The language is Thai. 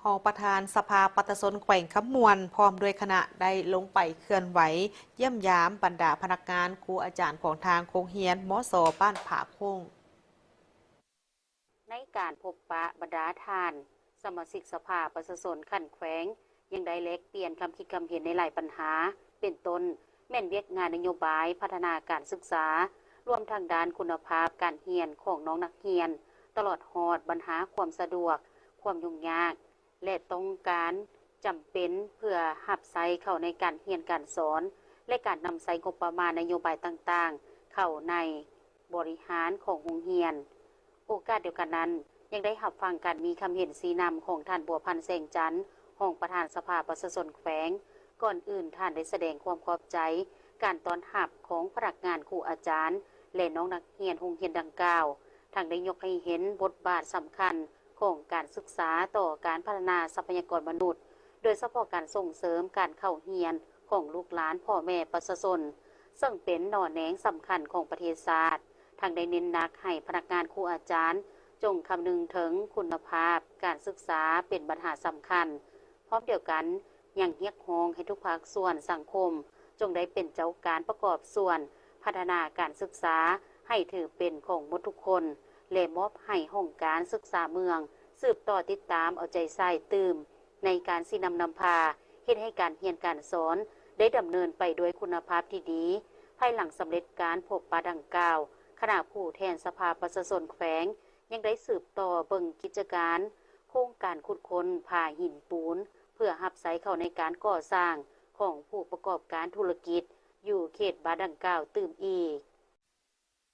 รองประธานสภาปัตตชนแขวงคำมวนพร้อมด้วยคณะได้ลงไปเคลื่อนไหวเยี่ยมยามบรรดาพนักงานครูอาจารย์ของทางโรงเรียนมส.บ้านผาโค้งในการพบปะบรรดาท่านสมาชิกสภาประชาชนขั้นแขวงยังได้แลกเปลี่ยนความคิดความเห็นในหลายปัญหาเป็นต้นแม่นเวียกงานนโยบายพัฒนาการศึกษารวมทางด้านคุณภาพการเรียนของน้องนักเรียนตลอดฮอดปัญหาความสะดวกความยุ่งยากและต้องการจำเป็นเพื่อรับใช้เข้าในการเรียนการสอนและการนำใช้งบประมาณนโยบายต่างๆเข้าในบริหารของโรงเรียนโอกาสเดียวกันนั้นยังได้รับฟังการมีคำเห็นสีนำของท่านบัวพันธ์แสงจันทร์รองประธานสภาประชาชนแขวงก่อนอื่นท่านได้แสดงความขอบใจการต้อนรับของพนักงานครูอาจารย์และน้องนักเรียนโรงเรียนดังกล่าวทั้งได้ยกให้เห็นบทบาทสำคัญของการศึกษาต่อการพัฒนาทรัพยากรมนุษย์โดยเฉพาะการส่งเสริมการเข้าเรียนของลูกหลานพ่อแม่ประชาชนซึ่งเป็นหน่อแหนงสำคัญของประเทศชาติทั้งได้เน้นหนักให้พนักงานครูอาจารย์จงคำนึงถึงคุณภาพการศึกษาเป็นปัญหาสำคัญพร้อมเดียวกันยังเรียกร้องให้ทุกภาคส่วนสังคมจงได้เป็นเจ้าการประกอบส่วนพัฒนาการศึกษาให้ถือเป็นของหมดทุกคนและมอบให้ห้องการศึกษาเมืองสืบต่อติดตามเอาใจใส่ตื่มในการสินำพาเฮ็ดให้การเรียนการสอนได้ดำเนินไปด้วยคุณภาพที่ดีภายหลังสำเร็จการพบปะดังกล่าวคณะผู้แทนสภาประชาชนแขวงยังได้สืบต่อเบิ่งกิจการโครงการขุดค้นผ่าหินปูนเพื่อรับใช้เข้าในการก่อสร้างของผู้ประกอบการธุรกิจอยู่เขตบาดังกล่าวตื่มอีก